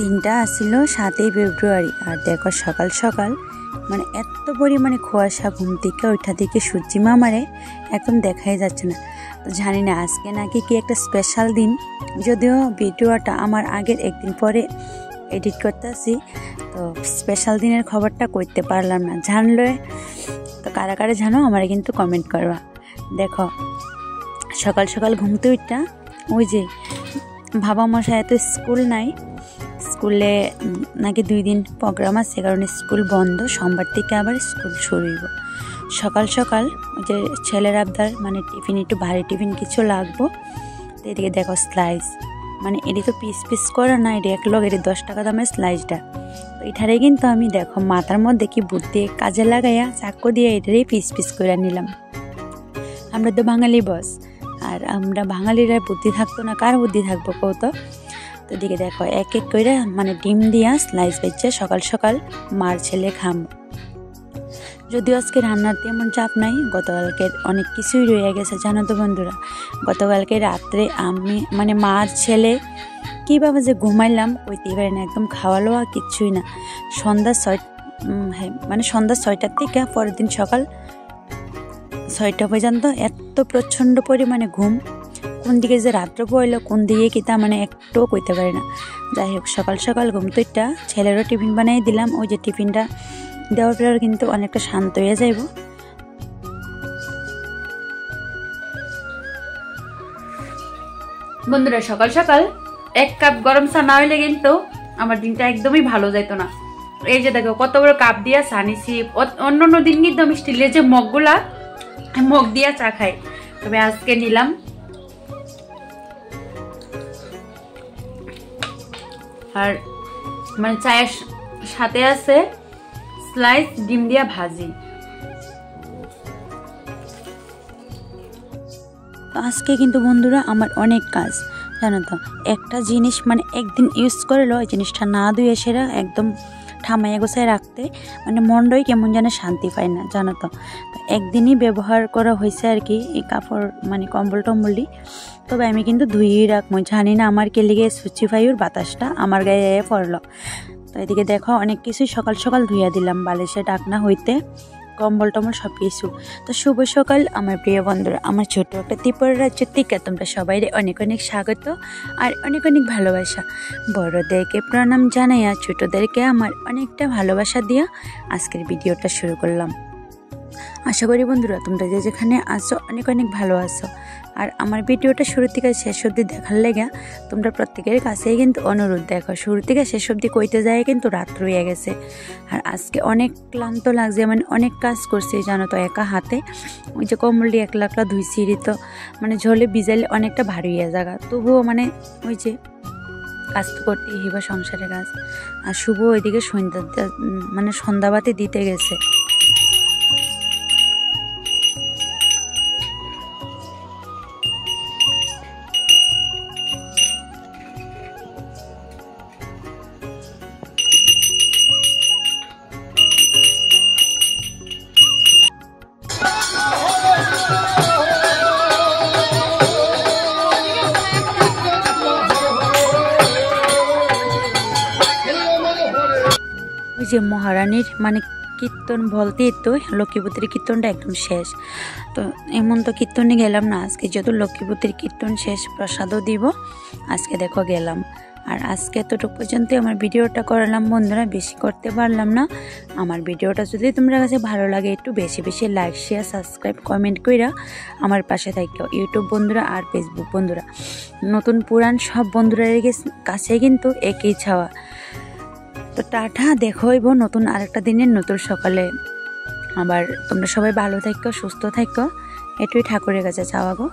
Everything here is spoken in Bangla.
দিনটা আসছিল 7ই ফেব্রুয়ারি। আর দেখো সকাল সকাল মানে এত পরিমাণে কুয়াশা, ঘুম থেকে ওইটা থেকে সূর্যি মামারে একদম দেখাই যাচ্ছে না। তো জানি না আজকে নাকি কি একটা স্পেশাল দিন, যদিও ভিডিওটা আমার আগের একদিন পরে এডিট করতেছি, তো স্পেশাল দিনের খবরটা করতে পারলাম না। জানলে তো কারা কারা জানো আমার কিন্তু কমেন্ট করবা। দেখো সকাল সকাল ঘুমতে উঠটা ওই যে বাবা মশাই তো স্কুল নাই, স্কুলে নাকি 2 দিন প্রোগ্রাম আছে, কারণ স্কুল বন্ধ, সোমবার থেকে আবার স্কুল শুরু হইব। সকাল সকাল ওই যে ছেলের আবদার মানে টিফিন, একটু ভারী টিফিন কিছু লাগবো। তো এদিকে দেখো স্লাইস, মানে এটি তো পিস পিস করা না, এটি এক লগ, এটি 10 টাকা দামের স্লাইসটা। তো এটারে কিন্তু আমি দেখো মাথার মধ্যে কি বুদ্ধি কাজে লাগাইয়া চাকু দিয়ে এটারই পিস পিস করে নিলাম। আমরা তো বাঙালি বস, আর আমরা বাঙালিরা বুদ্ধি থাকতো না, কার বুদ্ধি থাকবো কত। তো দিকে দেখো এক এক করে মানে ডিম দিয়া স্লাইস বেচে সকাল সকাল মার ছেলে খাম। যদিও আজকে রান্নার তেমন চাপ নাই, গতকালকে অনেক কিছুই রয়ে গেছে জানো তো বন্ধুরা। গতকালকে রাত্রে আমি মানে মার ছেলে কীভাবে যে ঘুমাইলাম কইতেই পারি না, একদম খাওয়া লওয়া কিচ্ছুই না। সন্ধ্যা 6টার থেকে পরের দিন সকাল 6টা পর্যন্ত এত প্রচণ্ড পরিমাণে ঘুম, কোন দিকে যে রাত্রে পড়লো কোন দিকে কি তা মানে একটুও কইতে পারি না। যাই হোক সকাল সকাল ঘুম তো একটা ছেলেরও টিফিন বানিয়ে দিলাম, ওই যে টিফিনটা দেওয়ার পর কিন্তু অনেকটা শান্ত হয়ে যাইব। বন্ধুরা সকাল সকাল 1 কাপ গরম চা না হইলে কিন্তু আমার দিনটা একদমই ভালো যাইতো না। এই যে দেখো কত বড় কাপ দিয়া চা নিছি, অন্য দিন কিন্তু আমি স্টিলের যে মগগুলা মগ দিয়া চা খাই, তবে আজকে নিলাম। আর মানে চায়ের সাথে আছে স্লাইস ডিম দিয়া ভাজি। আজকে কিন্তু বন্ধুরা আমার অনেক কাজ জানো তো। একটা জিনিস মানে একদিন ইউজ করলো ওই জিনিসটা না ধুয়ে সেরা একদম ঠামাইয়া গোছায় রাখতে মানে মনটাই কেমন যেন শান্তি পায় না জানো তো। একদিনই ব্যবহার করা হয়েছে আর কি এই কাপড় মানে কম্বল টম্বলটি, তবে আমি কিন্তু ধুয়েই রাখবো। জানি না আমার কে লিগে সুচিফাইয়ের বাতাসটা আমার গায়ে পড়লো। তো এদিকে দেখো অনেক কিছুই সকাল সকাল ধুইয়া দিলাম, বালিশের ঢাকনা হইতে কম্বল টম্বল সব কিছু। তো শুভ সকাল আমার প্রিয় বন্ধুরা, আমার ছোট্ট একটা ত্রিপুরা রাজ্য থেকে তোমরা সবাই অনেক অনেক স্বাগত আর অনেক অনেক ভালোবাসা। বড়দেরকে প্রণাম জানাইয়া ছোটদেরকে আমার অনেকটা ভালোবাসা দিয়া আজকের ভিডিওটা শুরু করলাম। আশা করি বন্ধুরা তোমরা যে যেখানে আসো অনেক অনেক ভালো আছো। আর আমার ভিডিওটা শুরু থেকে শেষ অবধি দেখার লেগে তোমরা প্রত্যেকের কাছেই কিন্তু অনুরোধ, দেখো শুরু থেকে শেষ অবধি কইতে যায় কিন্তু রাত রয়ে গেছে। আর আজকে অনেক ক্লান্ত লাগছে, মানে অনেক কাজ করছি জানো তো একা হাতে। ওই যে কম্বলটি একলা একলা ধুইছি, তো মানে ঝোলে ভিজাইলে অনেকটা ভারী হয়ে জায়গা, তবুও মানে ওই যে কাজ তো করতেই হইব সংসারের কাজ। আর শুভ ওইদিকে সন্ধ্যাবাতি দিতে গেছে। ওই যে মহারানীর মানে কীর্তন বলতেই তো লক্ষ্মীপতির কীর্তনটা একদম শেষ। তো এমন তো কীর্তনে গেলাম না আজকে, যেহেতু লক্ষ্মীপতির কীর্তন শেষ প্রসাদও দিব আজকে দেখো গেলাম। আর আজকে এতটুকু পর্যন্ত আমার ভিডিওটা করলাম বন্ধুরা, বেশি করতে পারলাম না। আমার ভিডিওটা যদি তোমরা কাছে ভালো লাগে একটু বেশি বেশি লাইক শেয়ার সাবস্ক্রাইব কমেন্ট কইরা আমার পাশে থাকো। ইউটিউব বন্ধুরা আর ফেসবুক বন্ধুরা, নতুন পুরান সব বন্ধুরা কাছে কিন্তু একই ছাওয়া। তো টাটা, দেখো হইব নতুন আরেকটা দিনের নতুন সকালে। আবার তোমরা সবাই ভালো থাকো, সুস্থ থাকো, এটুই ঠাকুরের কাছে চাওয়াবো।